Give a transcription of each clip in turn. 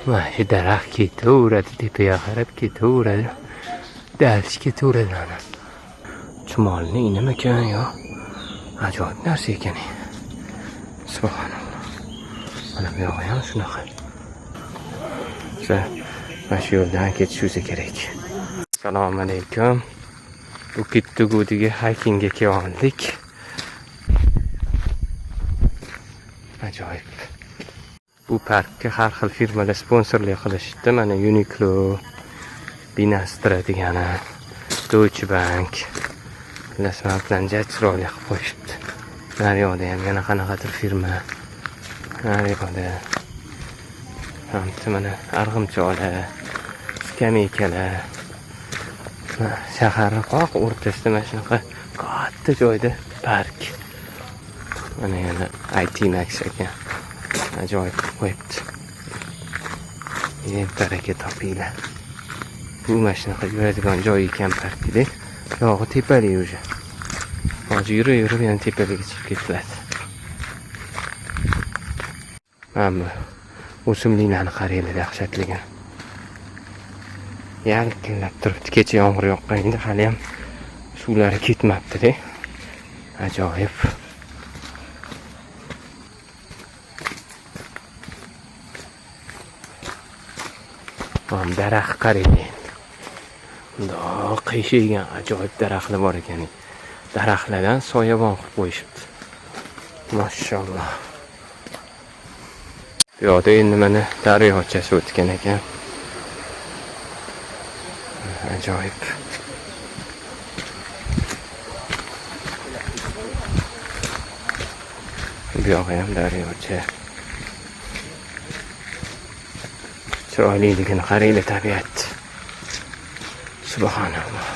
Mana shu daraxt ketaveradi, tepaga qarab ketaveradi. Dalsh ketaveradi ana. Chumolni inimikan yo. Ajoyib narsa ekan. Subhanalloh. Mana bu yog'i ham shunaqa. Mana shu yo'ldan ketishimiz kerak. Assalomu alaykum. Bu Kittugudiga haykingga keldik. Ajoyib. Bu parkka har xil firmalar sponsorlik qilishdi. Mana Uniqlo, Binastra degani, Deutsche Bank. Lasma bilan chiroyli qilib qo'yishibdi. Naryoqda ham yana qanaqadir firma. Naryoqda hamda mana arg'imchoqlar, skameykalar. Shahar qoq o'rtasida mana shunaqa katta joyda park. Mana yana IT Max ekan. Ajoyib qo'yibdi. Baraka topinglar. Bu mashinaga yuradigan joy ekan parkda. Yog'i tepalik o'sha. Hozir yurib yana tepaliga chiqib ketiladi. Mana o'simliklarni qaranglar, dahshatliga. Yalqinlab turibdi. Kecha yomg'ir yoqqanda hali ham suvlari ketmabdi-da. Ajoyib. Mana daraxt qaranglar. Bundoq qiyshaygan ajoyib daraxtlar bor ekan. Daraxtlardan soyabon qilib qo'yishibdi. Mashalloh. Bu yoqda endi mana daryochasi o'tgan ekan. Ajoyib. Bu yoqda ham daryocha. Chiroyliligini qaranglar tabiat. Subhanalloh.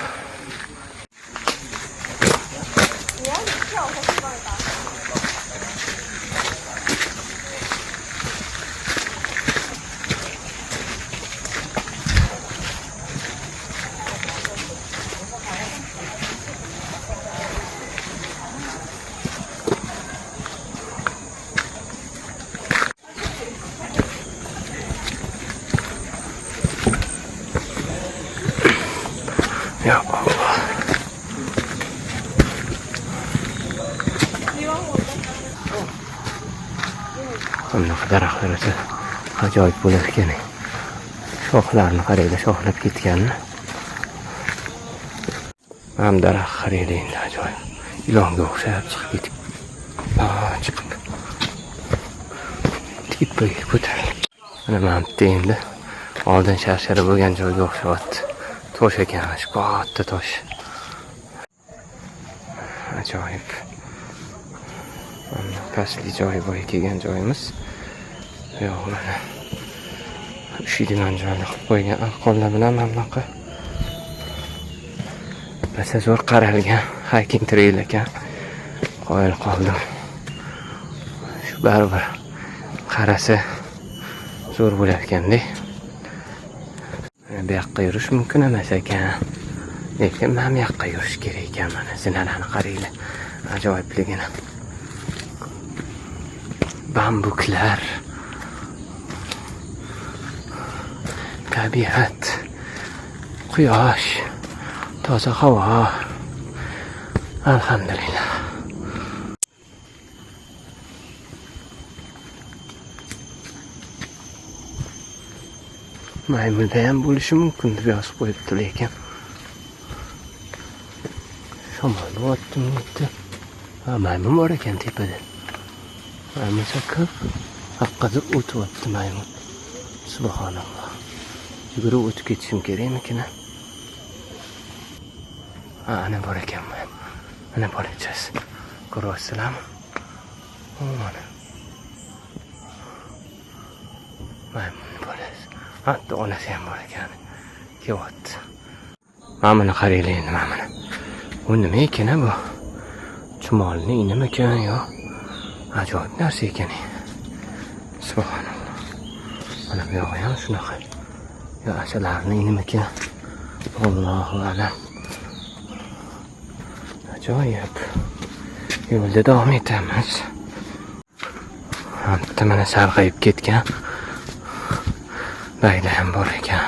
Ya Allah. Bunaqa daraxtlar esa ajoyib bo'lar ekan. Shoxlarni qaranglar, shoxlab ketganmi? Ham daraxt qaranglar endi ajoyib. Ilonga o'xshab chiqib ketib. Chiqib. Tepaga ko'tarilib. Mana bu endi oldin sharshara bo'lgan joyga o'xshabdi. Tosh ekan, shu katta tosh. Ajoyib. Pastli joyi bo'yi kelgan joyimiz. Yo'q, mana ushiydigan joyni qilib qo'ygan qo'llar bilan mana bunaqa. Basa zo'r qaralgan hiking trail ekan. Qoyil qoldim. Shu baribir qarasa zo'r bo'lar ekan-da. Bu yoqqa yurish mumkin emas ekan. Lekin mana bu yoqqa yurish kerak ekan. Mana zinalarni qaranglar. Ajoyibligini. Bambuklar. Tabiat. Quyosh. Toza havo. Alhamdulillah. Maymunda ham bo'lishi mumkin deb yozib qo'yibdi, lekin shamol o'tdi. Maymun bor ekan tepada. Maymun ko'p haqqida o'tyapti maymun. Subhanalloh. Yugurib o'tib ketishim kerakmikin? Ana bor ekan maymun. Ana bolachasi. Ko'ryapsizlarmi? Mana. Maymun bolasi. Hatta onasi ham bor ekan. Kelyapti. Mana qaranglar endi mana. Bu nima ekan bu? Chumolni inimikan yo? Ajoyib narsa ekan. Subhanalloh. Mana bu yog'i ham shunaqa. Yo, asalarni inimikan. Allohu alam. Ajoyib. Yo'lda davom etamiz. Hamda mana sarg'ayib ketgan. baylar ham bor ekan.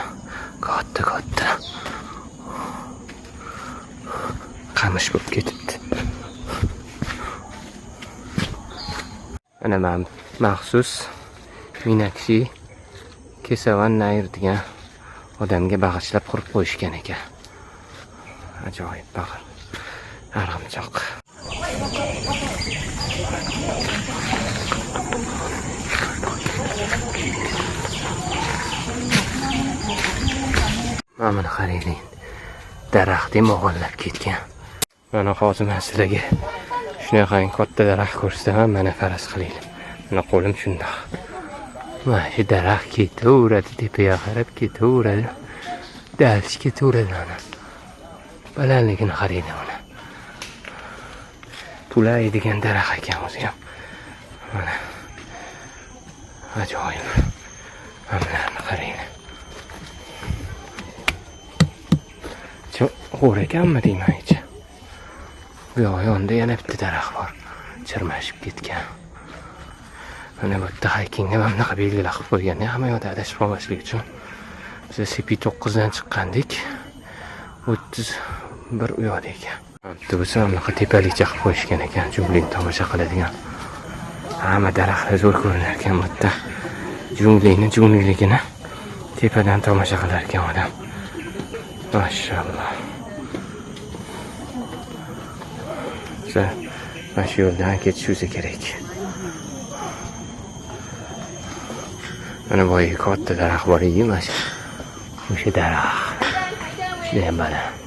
Katta. Qamish bo'lib ketibdi. Mana men maxsus Minakshi Kesavan Nair degan odamga bag'ishlab qurib qo'yishgan ekan. Ajoyib bag'ir. Arg'imchoq. Mana qaraylik. Daraxtni mog'ollab ketgan. Mana hozir men sizlarga shunaqangi katta daraxt ko'rsataman, mana faraz qilinglar. Mana qo'lim shundoq. Mana shu daraxt ketaveradi, tepaga qarab ketaveradi. Darsh ketaveradi mana. Balandligini qaraylik mana. Tulay degan daraxt ekan o'zi ham. Mana. Ajoyib. Mana qaraylik. Qo'r ekanmi deyman hech. Bu yonda yana bitta daraxt bor. Chirmashib ketgan. Mana bu yerda haykingga mana bunaqa belgilar qilib qo'ygan. Hamma yoqda adashib qolmaslik uchun. Biz CP9 dan chiqqandik. 31 u yoqda ekan. Bitta bo'lsa bunaqa tepalikcha qilib qo'yishgan ekan. Junglini tomosha qiladigan. Hamma daraxtlar zo'r ko'rinar ekan bu yerda. Jungliligini tepadan tomosha qilar ekan odam. Maşallah. Mana shu yo'ldan ketishimiz kerak. Mana boyagi katta daraxt bor edi, mana shu. O'sha daraxt. Juda ham baland.